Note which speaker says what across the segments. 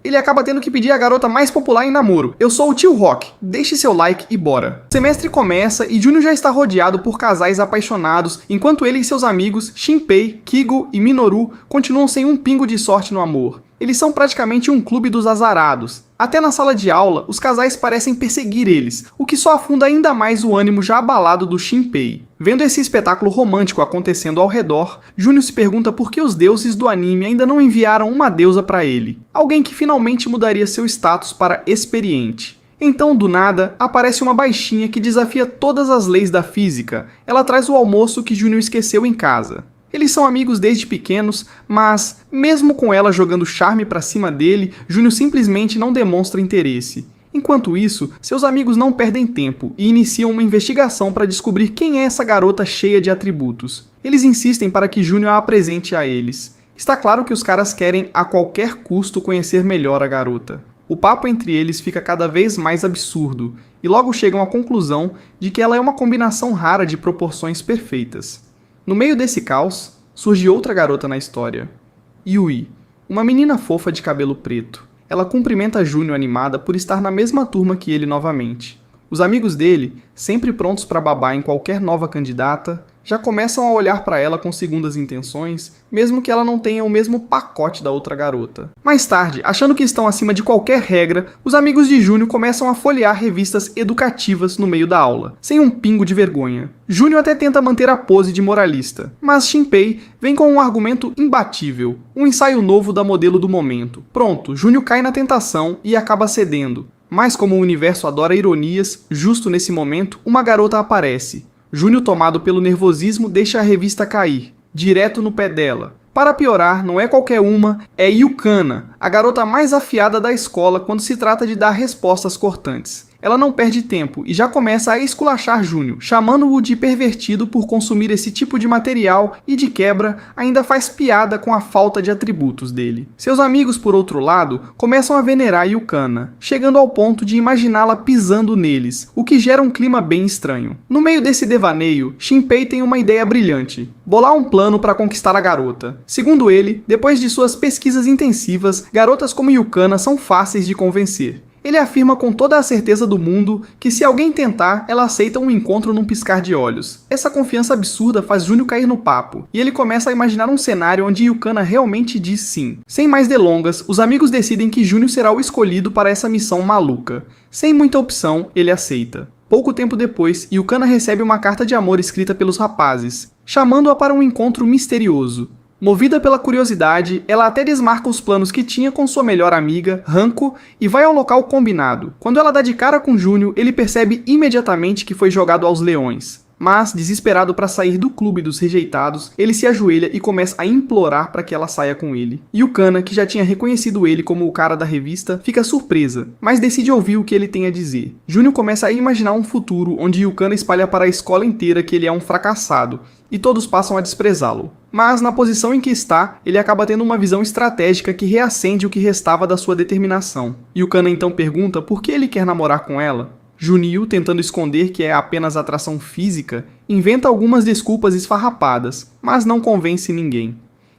Speaker 1: ele acaba tendo que pedir a garota mais popular em namoro. Eu sou o tio Rock, deixe seu like e bora. O semestre começa e Júnior já está rodeado por casais apaixonados, enquanto ele e seus amigos, Shinpei, Kigo e Minoru, continuam sem um pingo de sorte no amor. Eles são praticamente um clube dos azarados. Até na sala de aula, os casais parecem perseguir eles, o que só afunda ainda mais o ânimo já abalado do Shinpei. Vendo esse espetáculo romântico acontecendo ao redor, Júnior se pergunta por que os deuses do anime ainda não enviaram uma deusa para ele. Alguém que finalmente mudaria seu status para experiente. Então, do nada, aparece uma baixinha que desafia todas as leis da física. Ela traz o almoço que Júnior esqueceu em casa. Eles são amigos desde pequenos, mas, mesmo com ela jogando charme pra cima dele, Júnior simplesmente não demonstra interesse. Enquanto isso, seus amigos não perdem tempo e iniciam uma investigação para descobrir quem é essa garota cheia de atributos. Eles insistem para que Júnior a apresente a eles. Está claro que os caras querem a qualquer custo conhecer melhor a garota. O papo entre eles fica cada vez mais absurdo, e logo chegam à conclusão de que ela é uma combinação rara de proporções perfeitas. No meio desse caos, surge outra garota na história. Yui, uma menina fofa de cabelo preto. Ela cumprimenta Júnior animada por estar na mesma turma que ele novamente. Os amigos dele, sempre prontos para babar em qualquer nova candidata, já começam a olhar para ela com segundas intenções, mesmo que ela não tenha o mesmo pacote da outra garota. Mais tarde, achando que estão acima de qualquer regra, os amigos de Júnior começam a folhear revistas educativas no meio da aula, sem um pingo de vergonha. Júnior até tenta manter a pose de moralista, mas Shinpei vem com um argumento imbatível, um ensaio novo da modelo do momento. Pronto, Júnior cai na tentação e acaba cedendo. Mas como o universo adora ironias, justo nesse momento, uma garota aparece. Júnior, tomado pelo nervosismo, deixa a revista cair, direto no pé dela. Para piorar, não é qualquer uma, é Yukana, a garota mais afiada da escola quando se trata de dar respostas cortantes. Ela não perde tempo e já começa a esculachar Júnior, chamando-o de pervertido por consumir esse tipo de material e, de quebra, ainda faz piada com a falta de atributos dele. Seus amigos, por outro lado, começam a venerar Yukana, chegando ao ponto de imaginá-la pisando neles, o que gera um clima bem estranho. No meio desse devaneio, Shinpei tem uma ideia brilhante: bolar um plano para conquistar a garota. Segundo ele, depois de suas pesquisas intensivas, garotas como Yukana são fáceis de convencer. Ele afirma com toda a certeza do mundo que se alguém tentar, ela aceita um encontro num piscar de olhos. Essa confiança absurda faz Júnior cair no papo, e ele começa a imaginar um cenário onde Yukana realmente diz sim. Sem mais delongas, os amigos decidem que Júnior será o escolhido para essa missão maluca. Sem muita opção, ele aceita. Pouco tempo depois, Yukana recebe uma carta de amor escrita pelos rapazes, chamando-a para um encontro misterioso. Movida pela curiosidade, ela até desmarca os planos que tinha com sua melhor amiga, Hanko, e vai ao local combinado. Quando ela dá de cara com Júnior, ele percebe imediatamente que foi jogado aos leões. Mas, desesperado para sair do clube dos rejeitados, ele se ajoelha e começa a implorar para que ela saia com ele. Yukana, que já tinha reconhecido ele como o cara da revista, fica surpresa, mas decide ouvir o que ele tem a dizer. Júnior começa a imaginar um futuro onde Yukana espalha para a escola inteira que ele é um fracassado, e todos passam a desprezá-lo. Mas, na posição em que está, ele acaba tendo uma visão estratégica que reacende o que restava da sua determinação. Yukana então pergunta por que ele quer namorar com ela. Junio, tentando esconder que é apenas atração física, inventa algumas desculpas esfarrapadas, mas não convence ninguém.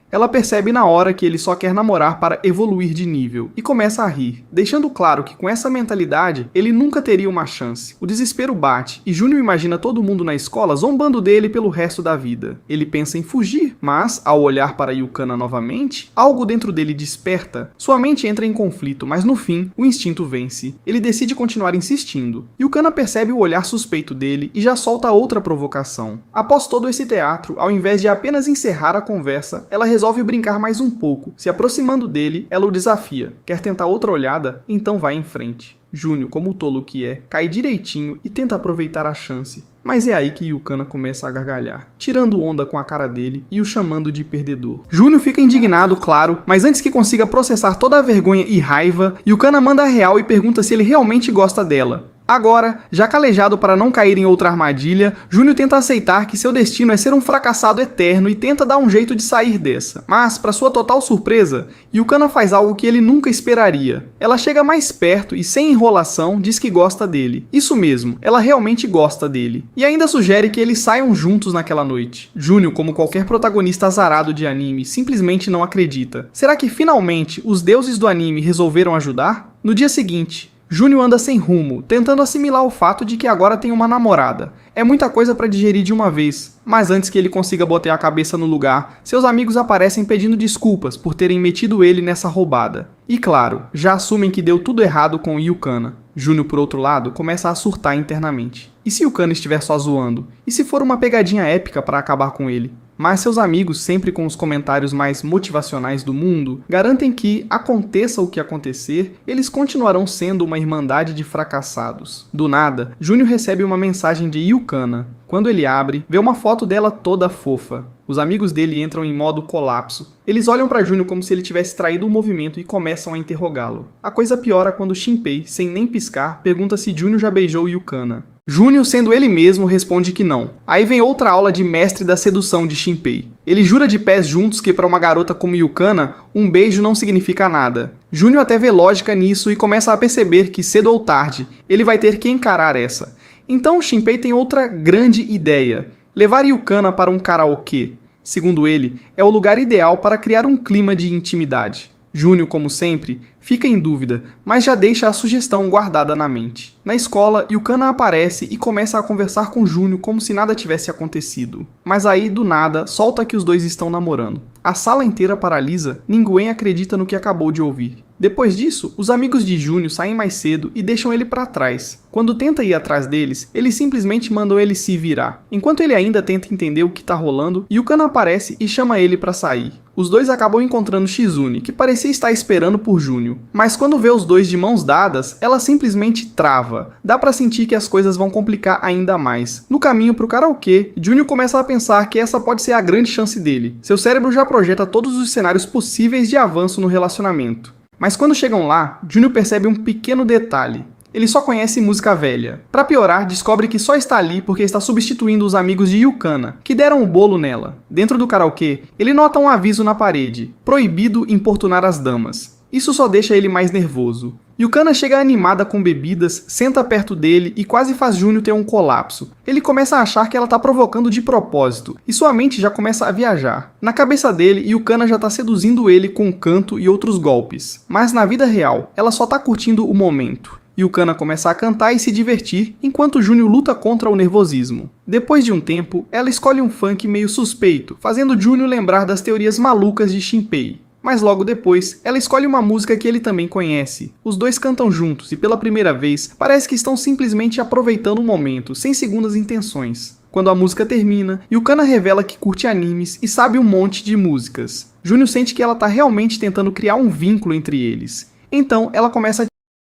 Speaker 1: Ela percebe na hora que ele só quer namorar para evoluir de nível, e começa a rir, deixando claro que com essa mentalidade, ele nunca teria uma chance. O desespero bate, e Júnior imagina todo mundo na escola zombando dele pelo resto da vida. Ele pensa em fugir, mas, ao olhar para Yukana novamente, algo dentro dele desperta. Sua mente entra em conflito, mas no fim, o instinto vence. Ele decide continuar insistindo. Yukana percebe o olhar suspeito dele e já solta outra provocação. Após todo esse teatro, ao invés de apenas encerrar a conversa, ela resolve brincar mais um pouco. Se aproximando dele, ela o desafia. Quer tentar outra olhada? Então vai em frente. Júnior, como o tolo que é, cai direitinho e tenta aproveitar a chance. Mas é aí que Yukana começa a gargalhar, tirando onda com a cara dele e o chamando de perdedor. Júnior fica indignado, claro, mas antes que consiga processar toda a vergonha e raiva, Yukana manda a real e pergunta se ele realmente gosta dela. Agora, já calejado para não cair em outra armadilha, Júnior tenta aceitar que seu destino é ser um fracassado eterno e tenta dar um jeito de sair dessa. Mas, para sua total surpresa, Yukana faz algo que ele nunca esperaria. Ela chega mais perto e, sem enrolação, diz que gosta dele. Isso mesmo, ela realmente gosta dele. E ainda sugere que eles saiam juntos naquela noite. Júnior, como qualquer protagonista azarado de anime, simplesmente não acredita. Será que finalmente os deuses do anime resolveram ajudar? No dia seguinte, Júnior anda sem rumo, tentando assimilar o fato de que agora tem uma namorada. É muita coisa para digerir de uma vez, mas antes que ele consiga botar a cabeça no lugar, seus amigos aparecem pedindo desculpas por terem metido ele nessa roubada. E claro, já assumem que deu tudo errado com Yukana. Júnior, por outro lado, começa a surtar internamente. E se Yukana estiver só zoando? E se for uma pegadinha épica para acabar com ele? Mas seus amigos, sempre com os comentários mais motivacionais do mundo, garantem que, aconteça o que acontecer, eles continuarão sendo uma irmandade de fracassados. Do nada, Júnior recebe uma mensagem de Yukana. Quando ele abre, vê uma foto dela toda fofa. Os amigos dele entram em modo colapso. Eles olham para Júnior como se ele tivesse traído o movimento e começam a interrogá-lo. A coisa piora quando Shinpei, sem nem piscar, pergunta se Júnior já beijou Yukana. Júnior, sendo ele mesmo, responde que não. Aí vem outra aula de mestre da sedução de Shinpei. Ele jura de pés juntos que para uma garota como Yukana, um beijo não significa nada. Júnior até vê lógica nisso e começa a perceber que cedo ou tarde, ele vai ter que encarar essa. Então Shinpei tem outra grande ideia: levar Yukana para um karaokê. Segundo ele, é o lugar ideal para criar um clima de intimidade. Júnior, como sempre, fica em dúvida, mas já deixa a sugestão guardada na mente. Na escola, Yukana aparece e começa a conversar com Júnior como se nada tivesse acontecido. Mas aí, do nada, solta que os dois estão namorando. A sala inteira paralisa, ninguém acredita no que acabou de ouvir. Depois disso, os amigos de Júnior saem mais cedo e deixam ele para trás. Quando tenta ir atrás deles, eles simplesmente mandam ele se virar. Enquanto ele ainda tenta entender o que tá rolando, Yukana aparece e chama ele para sair. Os dois acabam encontrando Shizune, que parecia estar esperando por Júnior. Mas quando vê os dois de mãos dadas, ela simplesmente trava. Dá pra sentir que as coisas vão complicar ainda mais. No caminho pro karaokê, Júnior começa a pensar que essa pode ser a grande chance dele. Seu cérebro já projeta todos os cenários possíveis de avanço no relacionamento. Mas quando chegam lá, Júnior percebe um pequeno detalhe. Ele só conhece música velha. Pra piorar, descobre que só está ali porque está substituindo os amigos de Yukana, que deram o bolo nela. Dentro do karaokê, ele nota um aviso na parede: proibido importunar as damas. Isso só deixa ele mais nervoso. Yukana chega animada com bebidas, senta perto dele e quase faz Júnior ter um colapso. Ele começa a achar que ela tá provocando de propósito, e sua mente já começa a viajar. Na cabeça dele, Yukana já tá seduzindo ele com canto e outros golpes. Mas na vida real, ela só tá curtindo o momento. Yukana começa a cantar e se divertir, enquanto Júnior luta contra o nervosismo. Depois de um tempo, ela escolhe um funk meio suspeito, fazendo Júnior lembrar das teorias malucas de Shinpei. Mas logo depois, ela escolhe uma música que ele também conhece. Os dois cantam juntos e pela primeira vez, parece que estão simplesmente aproveitando o momento, sem segundas intenções. Quando a música termina, Yukana revela que curte animes e sabe um monte de músicas. Júnior sente que ela tá realmente tentando criar um vínculo entre eles. Então, ela começa a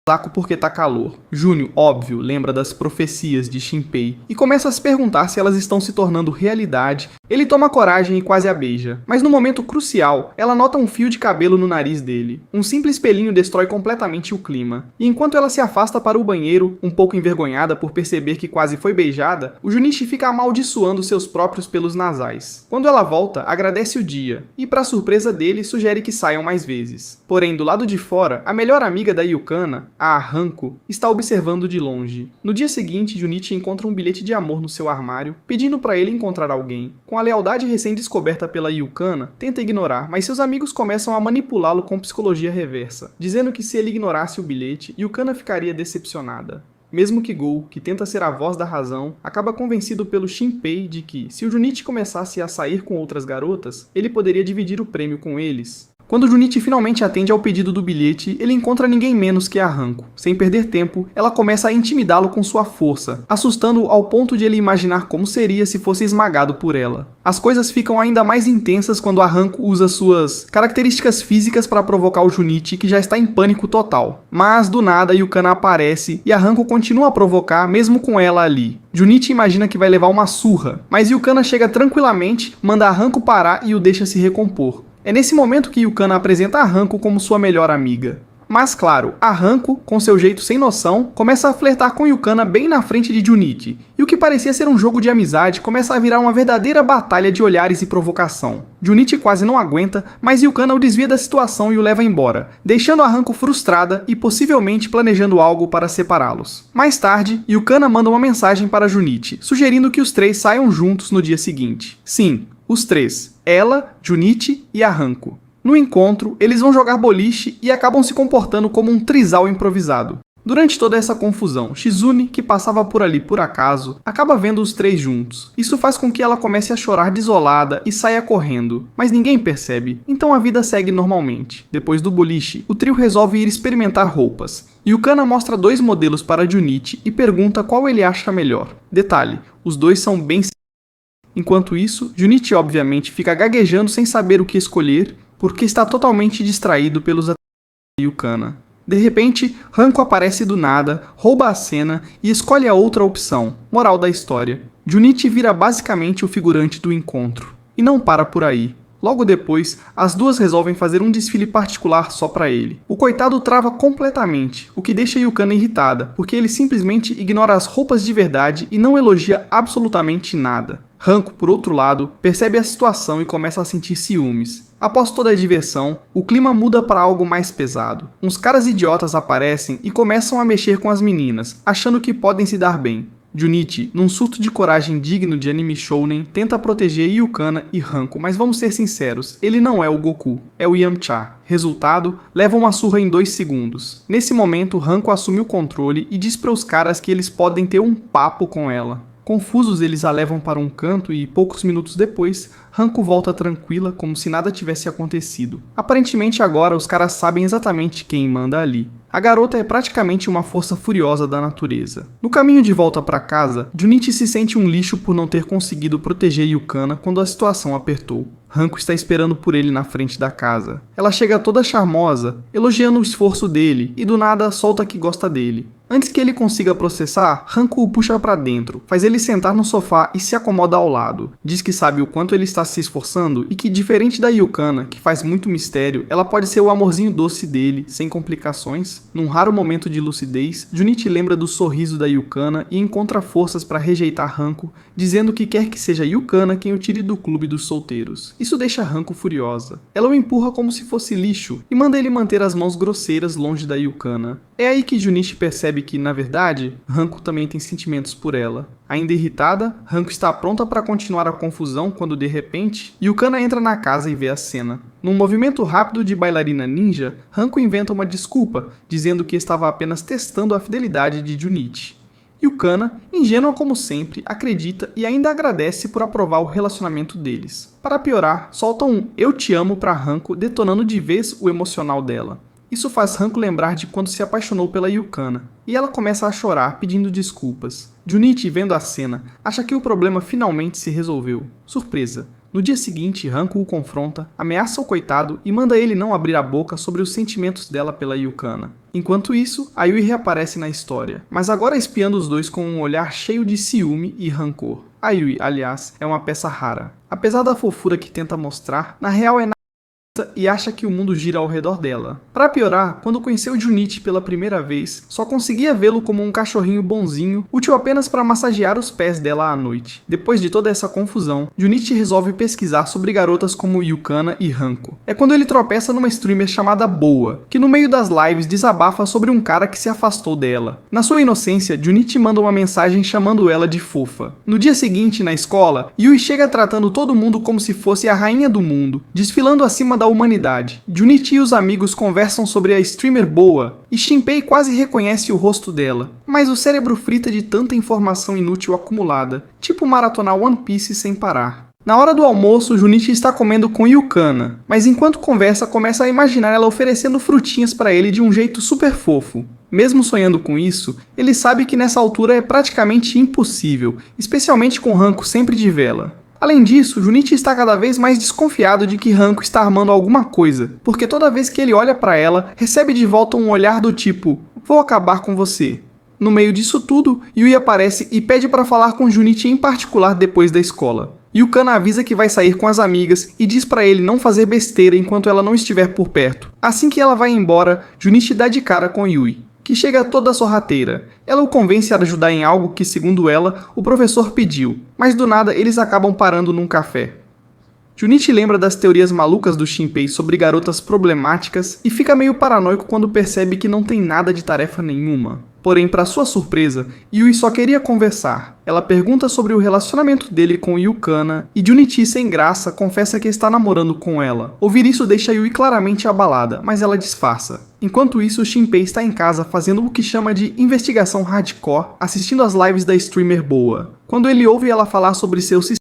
Speaker 1: saco porque tá calor. Júnior, óbvio, lembra das profecias de Shinpei e começa a se perguntar se elas estão se tornando realidade. Ele toma coragem e quase a beija, mas no momento crucial, ela nota um fio de cabelo no nariz dele. Um simples espelhinho destrói completamente o clima. E enquanto ela se afasta para o banheiro, um pouco envergonhada por perceber que quase foi beijada, o Junichi fica amaldiçoando seus próprios pelos nasais. Quando ela volta, agradece o dia, e para surpresa dele, sugere que saiam mais vezes. Porém, do lado de fora, a melhor amiga da Yukana, a Hanko, está observando de longe. No dia seguinte, Junichi encontra um bilhete de amor no seu armário, pedindo para ele encontrar alguém. Com a lealdade recém-descoberta pela Yukana, tenta ignorar, mas seus amigos começam a manipulá-lo com psicologia reversa, dizendo que se ele ignorasse o bilhete, Yukana ficaria decepcionada. Mesmo que Go, que tenta ser a voz da razão, acaba convencido pelo Shinpei de que, se o Junichi começasse a sair com outras garotas, ele poderia dividir o prêmio com eles. Quando Junichi finalmente atende ao pedido do bilhete, ele encontra ninguém menos que a Hanko. Sem perder tempo, ela começa a intimidá-lo com sua força, assustando-o ao ponto de ele imaginar como seria se fosse esmagado por ela. As coisas ficam ainda mais intensas quando a Hanko usa suas características físicas para provocar o Junichi, que já está em pânico total. Mas, do nada, Yukana aparece e a Hanko continua a provocar mesmo com ela ali. Junichi imagina que vai levar uma surra, mas Yukana chega tranquilamente, manda a Hanko parar e o deixa se recompor. É nesse momento que Yukana apresenta a Hanko como sua melhor amiga. Mas claro, a Hanko, com seu jeito sem noção, começa a flertar com Yukana bem na frente de Junichi, e o que parecia ser um jogo de amizade começa a virar uma verdadeira batalha de olhares e provocação. Junichi quase não aguenta, mas Yukana o desvia da situação e o leva embora, deixando a Hanko frustrada e possivelmente planejando algo para separá-los. Mais tarde, Yukana manda uma mensagem para Junichi, sugerindo que os três saiam juntos no dia seguinte. Sim, os três, ela, Junichi e a Hanko. No encontro, eles vão jogar boliche e acabam se comportando como um trisal improvisado. Durante toda essa confusão, Shizune, que passava por ali por acaso, acaba vendo os três juntos. Isso faz com que ela comece a chorar desolada e saia correndo, mas ninguém percebe, então a vida segue normalmente. Depois do boliche, o trio resolve ir experimentar roupas. Yukana mostra 2 modelos para Junichi e pergunta qual ele acha melhor. Detalhe, os dois são bem... Enquanto isso, Junichi obviamente fica gaguejando sem saber o que escolher, porque está totalmente distraído pelos ataques de Yukana. De repente, Hanko aparece do nada, rouba a cena e escolhe a outra opção. Moral da história: Junichi vira basicamente o figurante do encontro. E não para por aí. Logo depois, as duas resolvem fazer um desfile particular só pra ele. O coitado trava completamente, o que deixa Yukana irritada, porque ele simplesmente ignora as roupas de verdade e não elogia absolutamente nada. Hanko, por outro lado, percebe a situação e começa a sentir ciúmes. Após toda a diversão, o clima muda para algo mais pesado. Uns caras idiotas aparecem e começam a mexer com as meninas, achando que podem se dar bem. Junichi, num surto de coragem digno de anime shounen, tenta proteger Yukana e Hanko, mas vamos ser sinceros, ele não é o Goku, é o Yamcha. Resultado, leva uma surra em 2 segundos. Nesse momento, Hanko assume o controle e diz para os caras que eles podem ter um papo com ela. Confusos, eles a levam para um canto e, poucos minutos depois, Hanko volta tranquila como se nada tivesse acontecido. Aparentemente agora os caras sabem exatamente quem manda ali. A garota é praticamente uma força furiosa da natureza. No caminho de volta para casa, Junichi se sente um lixo por não ter conseguido proteger Yukana quando a situação apertou. Hanko está esperando por ele na frente da casa. Ela chega toda charmosa, elogiando o esforço dele e do nada solta que gosta dele. Antes que ele consiga processar, Hanko o puxa para dentro, faz ele sentar no sofá e se acomoda ao lado. Diz que sabe o quanto ele está se esforçando e que, diferente da Yukana, que faz muito mistério, ela pode ser o amorzinho doce dele, sem complicações. Num raro momento de lucidez, Junichi lembra do sorriso da Yukana e encontra forças para rejeitar Hanko, dizendo que quer que seja Yukana quem o tire do clube dos solteiros. Isso deixa Hanko furiosa. Ela o empurra como se fosse lixo e manda ele manter as mãos grosseiras longe da Yukana. É aí que Junichi percebe que, na verdade, Hanko também tem sentimentos por ela. Ainda irritada, Hanko está pronta para continuar a confusão quando, de repente, Yukana entra na casa e vê a cena. Num movimento rápido de bailarina ninja, Hanko inventa uma desculpa, dizendo que estava apenas testando a fidelidade de Junichi. Yukana, ingênua como sempre, acredita e ainda agradece por aprovar o relacionamento deles. Para piorar, solta um "eu te amo" para Hanko, detonando de vez o emocional dela. Isso faz Hanko lembrar de quando se apaixonou pela Yukana, e ela começa a chorar pedindo desculpas. Junichi, vendo a cena, acha que o problema finalmente se resolveu. Surpresa! No dia seguinte, Hanko o confronta, ameaça o coitado e manda ele não abrir a boca sobre os sentimentos dela pela Yukana. Enquanto isso, a Yui reaparece na história, mas agora espiando os dois com um olhar cheio de ciúme e rancor. A Yui, aliás, é uma peça rara. Apesar da fofura que tenta mostrar, na real é e acha que o mundo gira ao redor dela. Para piorar, quando conheceu Junichi pela primeira vez, só conseguia vê-lo como um cachorrinho bonzinho, útil apenas para massagear os pés dela à noite. Depois de toda essa confusão, Junichi resolve pesquisar sobre garotas como Yukana e Hanko. É quando ele tropeça numa streamer chamada Boa, que no meio das lives desabafa sobre um cara que se afastou dela. Na sua inocência, Junichi manda uma mensagem chamando ela de fofa. No dia seguinte, na escola, Yui chega tratando todo mundo como se fosse a rainha do mundo, desfilando acima da humanidade. Junichi e os amigos conversam sobre a streamer Boa, e Shinpei quase reconhece o rosto dela, mas o cérebro frita de tanta informação inútil acumulada, tipo maratonar One Piece sem parar. Na hora do almoço, Junichi está comendo com Yukana, mas enquanto conversa começa a imaginar ela oferecendo frutinhas para ele de um jeito super fofo. Mesmo sonhando com isso, ele sabe que nessa altura é praticamente impossível, especialmente com Hanko sempre de vela. Além disso, Junichi está cada vez mais desconfiado de que Hanko está armando alguma coisa, porque toda vez que ele olha para ela, recebe de volta um olhar do tipo, "vou acabar com você". No meio disso tudo, Yui aparece e pede para falar com Junichi em particular depois da escola. Yukana avisa que vai sair com as amigas e diz pra ele não fazer besteira enquanto ela não estiver por perto. Assim que ela vai embora, Junichi dá de cara com Yui, que chega toda sorrateira. Ela o convence a ajudar em algo que, segundo ela, o professor pediu, mas do nada eles acabam parando num café. Junichi lembra das teorias malucas do Shinpei sobre garotas problemáticas e fica meio paranoico quando percebe que não tem nada de tarefa nenhuma. Porém, para sua surpresa, Yui só queria conversar. Ela pergunta sobre o relacionamento dele com Yukana e Junichi, sem graça, confessa que está namorando com ela. Ouvir isso deixa Yui claramente abalada, mas ela disfarça. Enquanto isso, Shinpei está em casa fazendo o que chama de investigação hardcore, assistindo às lives da streamer Boa. Quando ele ouve ela falar sobre seu sistema,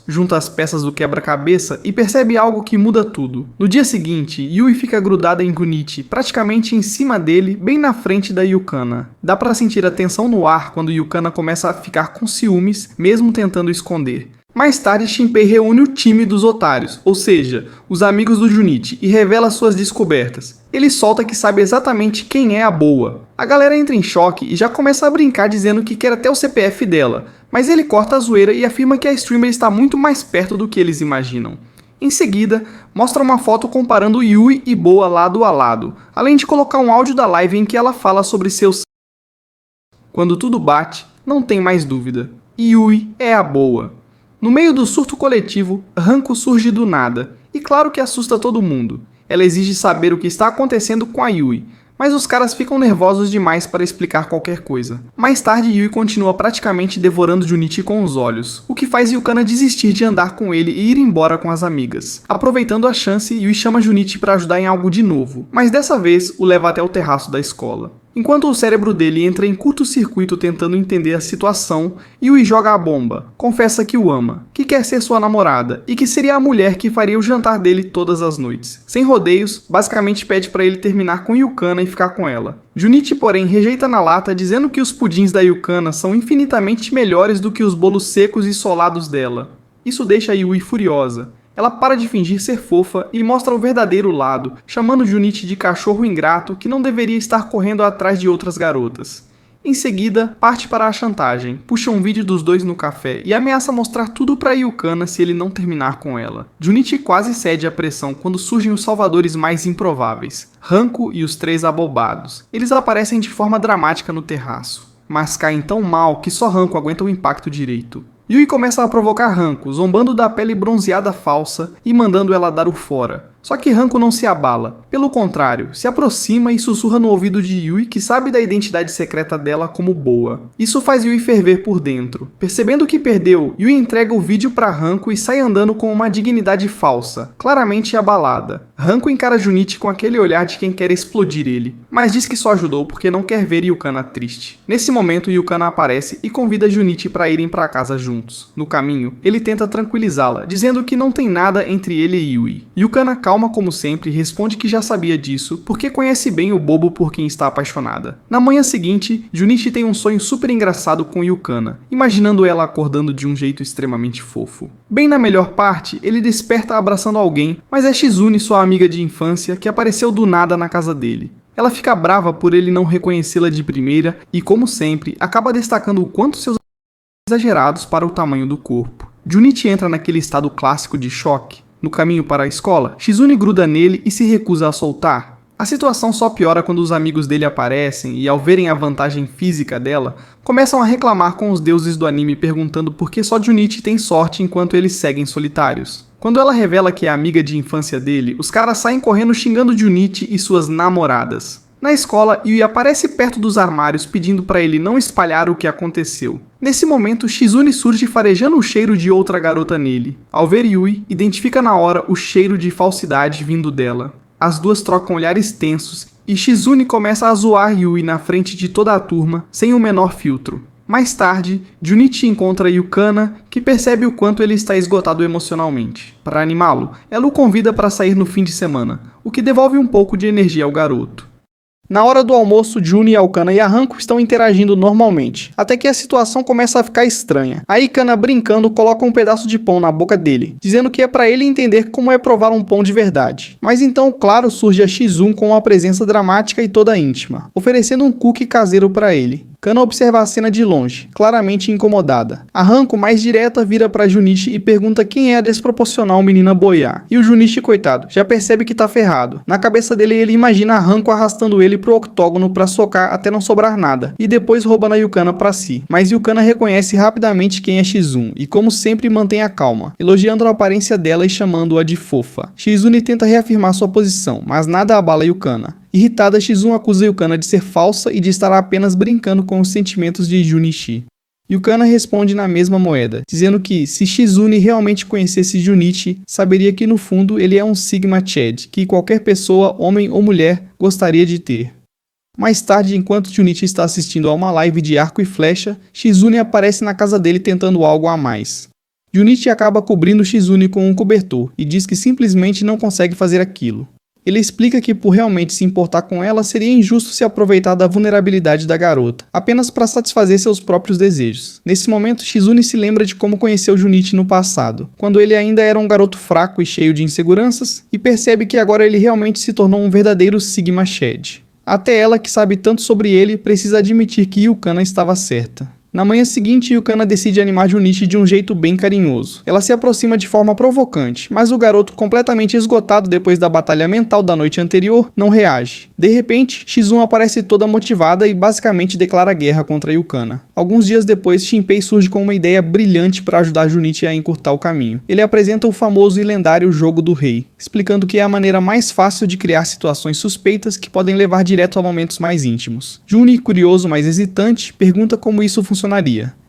Speaker 1: junta as peças do quebra-cabeça e percebe algo que muda tudo. No dia seguinte, Yui fica grudada em Junichi, praticamente em cima dele, bem na frente da Yukana. Dá pra sentir a tensão no ar quando Yukana começa a ficar com ciúmes, mesmo tentando esconder. Mais tarde, Shinpei reúne o time dos otários, ou seja, os amigos do Junichi, e revela suas descobertas. Ele solta que sabe exatamente quem é a Boa. A galera entra em choque e já começa a brincar dizendo que quer até o CPF dela, mas ele corta a zoeira e afirma que a streamer está muito mais perto do que eles imaginam. Em seguida, mostra uma foto comparando Yui e Boa lado a lado, além de colocar um áudio da live em que ela fala sobre seus... Quando tudo bate, não tem mais dúvida. Yui é a Boa. No meio do surto coletivo, Hanko surge do nada, e claro que assusta todo mundo. Ela exige saber o que está acontecendo com a Yui, mas os caras ficam nervosos demais para explicar qualquer coisa. Mais tarde, Yui continua praticamente devorando Junichi com os olhos, o que faz Yukana desistir de andar com ele e ir embora com as amigas. Aproveitando a chance, Yui chama Junichi para ajudar em algo de novo, mas dessa vez o leva até o terraço da escola. Enquanto o cérebro dele entra em curto-circuito tentando entender a situação, Yui joga a bomba, confessa que o ama, que quer ser sua namorada e que seria a mulher que faria o jantar dele todas as noites. Sem rodeios, basicamente pede para ele terminar com Yukana e ficar com ela. Junichi, porém, rejeita na lata, dizendo que os pudins da Yukana são infinitamente melhores do que os bolos secos e solados dela. Isso deixa Yui furiosa. Ela para de fingir ser fofa e mostra o verdadeiro lado, chamando Junichi de cachorro ingrato que não deveria estar correndo atrás de outras garotas. Em seguida, parte para a chantagem, puxa um vídeo dos dois no café e ameaça mostrar tudo para Yukana se ele não terminar com ela. Junichi quase cede à pressão quando surgem os salvadores mais improváveis, Hanko e os três abobados. Eles aparecem de forma dramática no terraço, mas caem tão mal que só Hanko aguenta o impacto direito. Yui começa a provocar Hanko, zombando da pele bronzeada falsa e mandando ela dar o fora. Só que Hanko não se abala. Pelo contrário, se aproxima e sussurra no ouvido de Yui que sabe da identidade secreta dela como Boa. Isso faz Yui ferver por dentro. Percebendo que perdeu, Yui entrega o vídeo para Hanko e sai andando com uma dignidade falsa, claramente abalada. Hanko encara Junichi com aquele olhar de quem quer explodir ele, mas diz que só ajudou porque não quer ver Yukana triste. Nesse momento, Yukana aparece e convida Junichi para irem para casa juntos. No caminho, ele tenta tranquilizá-la, dizendo que não tem nada entre ele e Yui. Yukana calma como sempre, responde que já sabia disso, porque conhece bem o bobo por quem está apaixonada. Na manhã seguinte, Junichi tem um sonho super engraçado com Yukana, imaginando ela acordando de um jeito extremamente fofo. Bem na melhor parte, ele desperta abraçando alguém, mas é Shizune, sua amiga de infância, que apareceu do nada na casa dele. Ela fica brava por ele não reconhecê-la de primeira e, como sempre, acaba destacando o quanto seus exagerados para o tamanho do corpo. Junichi entra naquele estado clássico de choque. No caminho para a escola, Shizune gruda nele e se recusa a soltar. A situação só piora quando os amigos dele aparecem e, ao verem a vantagem física dela, começam a reclamar com os deuses do anime perguntando por que só Junichi tem sorte enquanto eles seguem solitários. Quando ela revela que é amiga de infância dele, os caras saem correndo xingando Junichi e suas namoradas. Na escola, Yui aparece perto dos armários pedindo para ele não espalhar o que aconteceu. Nesse momento, Shizune surge farejando o cheiro de outra garota nele. Ao ver Yui, identifica na hora o cheiro de falsidade vindo dela. As duas trocam olhares tensos e Shizune começa a zoar Yui na frente de toda a turma, sem o menor filtro. Mais tarde, Junichi encontra Yukana, que percebe o quanto ele está esgotado emocionalmente. Para animá-lo, ela o convida para sair no fim de semana, o que devolve um pouco de energia ao garoto. Na hora do almoço, Juni, Yukana e a Hanko estão interagindo normalmente, até que a situação começa a ficar estranha. A Yukana, brincando, coloca um pedaço de pão na boca dele, dizendo que é para ele entender como é provar um pão de verdade. Mas então, claro, surge a Shizune com uma presença dramática e toda íntima, oferecendo um cookie caseiro para ele. Kana observa a cena de longe, claramente incomodada. A Hanko, mais direta, vira pra Junichi e pergunta quem é a desproporcional menina boiar. E o Junichi, coitado, já percebe que tá ferrado. Na cabeça dele, ele imagina a Hanko arrastando ele pro octógono pra socar até não sobrar nada, e depois roubando a Yukana pra si. Mas Yukana reconhece rapidamente quem é Shizune, e como sempre mantém a calma, elogiando a aparência dela e chamando-a de fofa. Shizune tenta reafirmar sua posição, mas nada abala Yukana. Irritada, Shizune acusa Yukana de ser falsa e de estar apenas brincando com os sentimentos de Junichi. Yukana responde na mesma moeda, dizendo que, se Shizune realmente conhecesse Junichi, saberia que no fundo ele é um Sigma Chad, que qualquer pessoa, homem ou mulher, gostaria de ter. Mais tarde, enquanto Junichi está assistindo a uma live de arco e flecha, Shizune aparece na casa dele tentando algo a mais. Junichi acaba cobrindo Shizune com um cobertor e diz que simplesmente não consegue fazer aquilo. Ele explica que por realmente se importar com ela, seria injusto se aproveitar da vulnerabilidade da garota, apenas para satisfazer seus próprios desejos. Nesse momento, Shizune se lembra de como conheceu Junichi no passado, quando ele ainda era um garoto fraco e cheio de inseguranças, e percebe que agora ele realmente se tornou um verdadeiro Sigma Shed. Até ela, que sabe tanto sobre ele, precisa admitir que Yukana estava certa. Na manhã seguinte, Yukana decide animar Junichi de um jeito bem carinhoso. Ela se aproxima de forma provocante, mas o garoto, completamente esgotado depois da batalha mental da noite anterior, não reage. De repente, Shizune aparece toda motivada e basicamente declara guerra contra Yukana. Alguns dias depois, Shinpei surge com uma ideia brilhante para ajudar Junichi a encurtar o caminho. Ele apresenta o famoso e lendário Jogo do Rei, explicando que é a maneira mais fácil de criar situações suspeitas que podem levar direto a momentos mais íntimos. Juni, curioso mas hesitante, pergunta como isso funcionaria.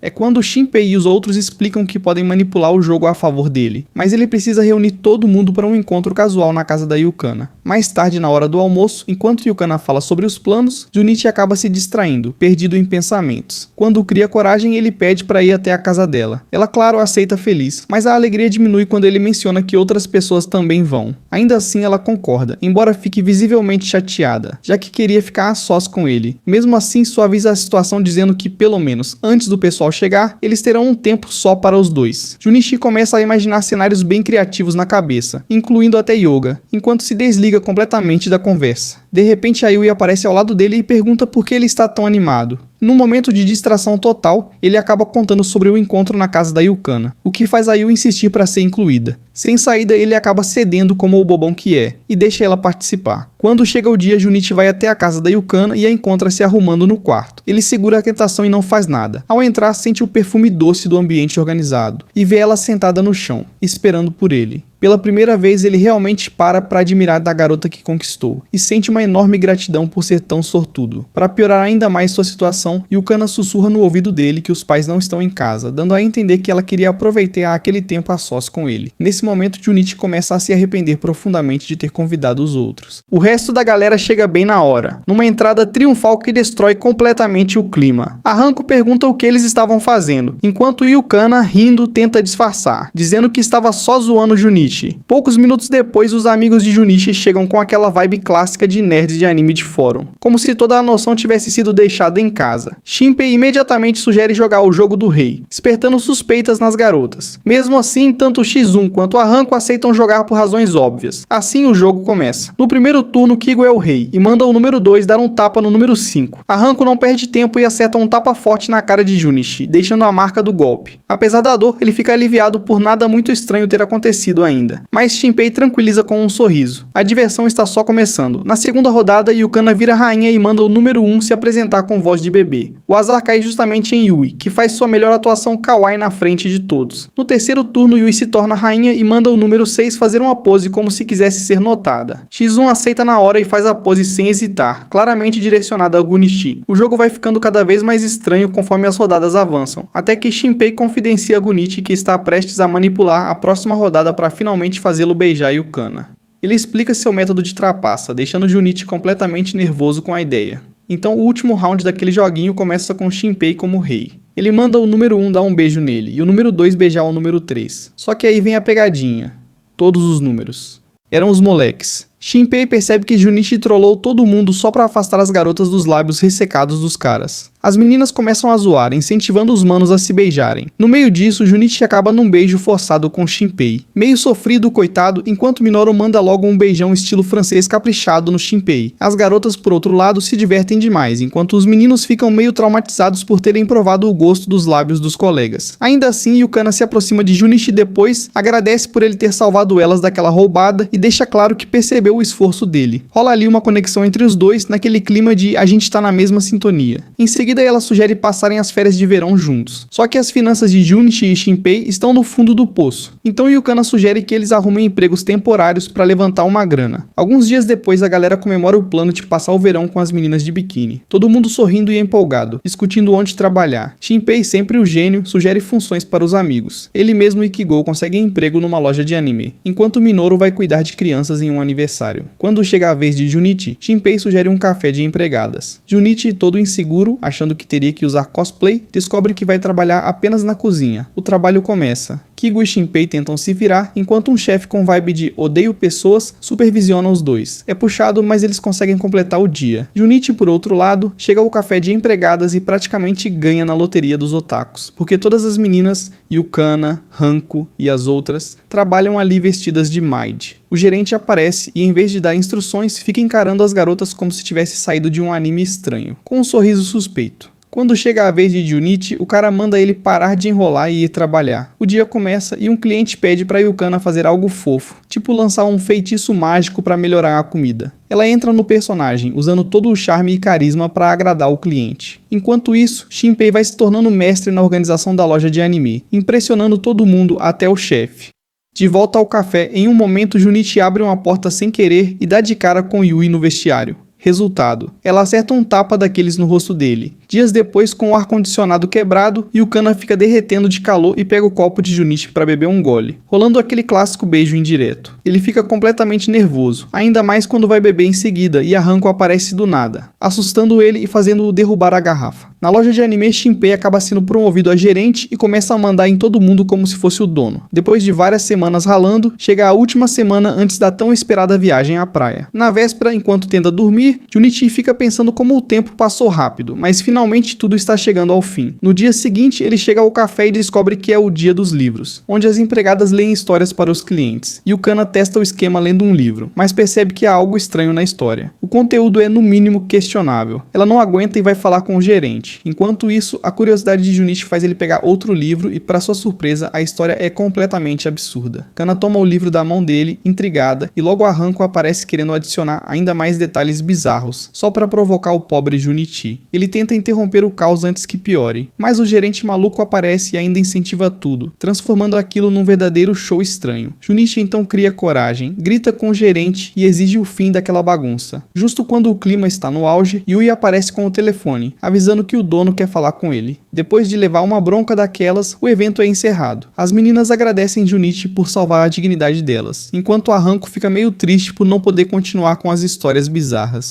Speaker 1: É quando Shinpei e os outros explicam que podem manipular o jogo a favor dele, mas ele precisa reunir todo mundo para um encontro casual na casa da Yukana. Mais tarde, na hora do almoço, enquanto Yukana fala sobre os planos, Junichi acaba se distraindo, perdido em pensamentos. Quando cria coragem, ele pede para ir até a casa dela. Ela, claro, aceita feliz, mas a alegria diminui quando ele menciona que outras pessoas também vão. Ainda assim, ela concorda, embora fique visivelmente chateada, já que queria ficar a sós com ele. Mesmo assim, suaviza a situação dizendo que, pelo menos, antes do pessoal chegar, eles terão um tempo só para os dois. Junichi começa a imaginar cenários bem criativos na cabeça, incluindo até yoga, enquanto se desliga completamente da conversa. De repente, a Yui aparece ao lado dele e pergunta por que ele está tão animado. Num momento de distração total, ele acaba contando sobre o encontro na casa da Yukana, o que faz a Yui insistir para ser incluída. Sem saída, ele acaba cedendo como o bobão que é, e deixa ela participar. Quando chega o dia, Junichi vai até a casa da Yukana e a encontra se arrumando no quarto. Ele segura a tentação e não faz nada. Ao entrar, sente o perfume doce do ambiente organizado, e vê ela sentada no chão, esperando por ele. Pela primeira vez, ele realmente para admirar da garota que conquistou, e sente uma enorme gratidão por ser tão sortudo. Para piorar ainda mais sua situação, Yukana sussurra no ouvido dele que os pais não estão em casa, dando a entender que ela queria aproveitar aquele tempo a sós com ele. Nesse momento, Junichi começa a se arrepender profundamente de ter convidado os outros. O resto da galera chega bem na hora, numa entrada triunfal que destrói completamente o clima. A Hanko pergunta o que eles estavam fazendo, enquanto Yukana, rindo, tenta disfarçar, dizendo que estava só zoando Junichi. Poucos minutos depois, os amigos de Junichi chegam com aquela vibe clássica de nerds de anime de fórum, como se toda a noção tivesse sido deixada em casa. Shinpei imediatamente sugere jogar o Jogo do Rei, despertando suspeitas nas garotas. Mesmo assim, tanto Shizune quanto a Hanko aceitam jogar por razões óbvias. Assim, o jogo começa. No primeiro turno, Kigo é o rei, e manda o número 2 dar um tapa no número 5. A Hanko não perde tempo e acerta um tapa forte na cara de Junichi, deixando a marca do golpe. Apesar da dor, ele fica aliviado por nada muito estranho ter acontecido ainda. Mas Shinpei tranquiliza com um sorriso. A diversão está só começando. Na segunda rodada, Yukana vira rainha e manda o número 1 se apresentar com voz de bebê. O azar cai justamente em Yui, que faz sua melhor atuação kawaii na frente de todos. No terceiro turno, Yui se torna rainha e manda o número 6 fazer uma pose como se quisesse ser notada. Shizune aceita na hora e faz a pose sem hesitar, claramente direcionada a Gunichi. O jogo vai ficando cada vez mais estranho conforme as rodadas avançam, até que Shinpei confidencia a Gunichi que está prestes a manipular a próxima rodada para finalmente fazê-lo beijar Yukana. Ele explica seu método de trapaça, deixando Junichi completamente nervoso com a ideia. Então o último round daquele joguinho começa com Shinpei como rei. Ele manda o número 1 dar um beijo nele, e o número 2 beijar o número 3. Só que aí vem a pegadinha. Todos os números. Eram os moleques. Shinpei percebe que Junichi trollou todo mundo só para afastar as garotas dos lábios ressecados dos caras. As meninas começam a zoar, incentivando os manos a se beijarem. No meio disso, Junichi acaba num beijo forçado com Shinpei. Meio sofrido, coitado, enquanto Minoru manda logo um beijão estilo francês caprichado no Shinpei. As garotas, por outro lado, se divertem demais, enquanto os meninos ficam meio traumatizados por terem provado o gosto dos lábios dos colegas. Ainda assim, Yukana se aproxima de Junichi depois, agradece por ele ter salvado elas daquela roubada e deixa claro que percebeu o esforço dele. Rola ali uma conexão entre os dois, naquele clima de a gente tá na mesma sintonia. Em seguida, ela sugere passarem as férias de verão juntos. Só que as finanças de Junichi e Shinpei estão no fundo do poço. Então Yukana sugere que eles arrumem empregos temporários para levantar uma grana. Alguns dias depois, a galera comemora o plano de passar o verão com as meninas de biquíni. Todo mundo sorrindo e empolgado, discutindo onde trabalhar. Shinpei, sempre o gênio, sugere funções para os amigos. Ele mesmo e Kigo conseguem emprego numa loja de anime, enquanto Minoru vai cuidar de crianças em um aniversário. Quando chega a vez de Junichi, Shinpei sugere um café de empregadas. Junichi, todo inseguro, achando que teria que usar cosplay, descobre que vai trabalhar apenas na cozinha. O trabalho começa. Kigo e Shinpei tentam se virar, enquanto um chefe com vibe de odeio pessoas supervisiona os dois. É puxado, mas eles conseguem completar o dia. Junichi, por outro lado, chega ao café de empregadas e praticamente ganha na loteria dos otakus, porque todas as meninas, Yukana, Hanko e as outras, trabalham ali vestidas de maid. O gerente aparece e, em vez de dar instruções, fica encarando as garotas como se tivesse saído de um anime estranho, com um sorriso suspeito. Quando chega a vez de Junichi, o cara manda ele parar de enrolar e ir trabalhar. O dia começa e um cliente pede pra Yukana fazer algo fofo, tipo lançar um feitiço mágico pra melhorar a comida. Ela entra no personagem, usando todo o charme e carisma para agradar o cliente. Enquanto isso, Shinpei vai se tornando mestre na organização da loja de anime, impressionando todo mundo até o chefe. De volta ao café, em um momento Junichi abre uma porta sem querer e dá de cara com Yui no vestiário. Resultado, ela acerta um tapa daqueles no rosto dele. Dias depois, com o ar-condicionado quebrado, Yukana fica derretendo de calor e pega o copo de Junichi para beber um gole, rolando aquele clássico beijo indireto. Ele fica completamente nervoso, ainda mais quando vai beber em seguida e a Hanko aparece do nada, assustando ele e fazendo-o derrubar a garrafa. Na loja de anime, Shinpei acaba sendo promovido a gerente e começa a mandar em todo mundo como se fosse o dono. Depois de várias semanas ralando, chega a última semana antes da tão esperada viagem à praia. Na véspera, enquanto tenta dormir, Junichi fica pensando como o tempo passou rápido, mas finalmente tudo está chegando ao fim. No dia seguinte, ele chega ao café e descobre que é o dia dos livros, onde as empregadas leem histórias para os clientes. Yukana testa o esquema lendo um livro, mas percebe que há algo estranho na história. O conteúdo é no mínimo questionável. Ela não aguenta e vai falar com o gerente. Enquanto isso, a curiosidade de Junichi faz ele pegar outro livro e, para sua surpresa, a história é completamente absurda. Kana toma o livro da mão dele, intrigada, e logo a Hanko aparece querendo adicionar ainda mais detalhes bizarros, só para provocar o pobre Junichi. Ele tenta interromper o caos antes que piore, mas o gerente maluco aparece e ainda incentiva tudo, transformando aquilo num verdadeiro show estranho. Junichi então cria coragem, grita com o gerente e exige o fim daquela bagunça. Justo quando o clima está no auge, Yui aparece com o telefone, avisando que o dono quer falar com ele. Depois de levar uma bronca daquelas, o evento é encerrado. As meninas agradecem Junichi por salvar a dignidade delas, enquanto a Hanko fica meio triste por não poder continuar com as histórias bizarras.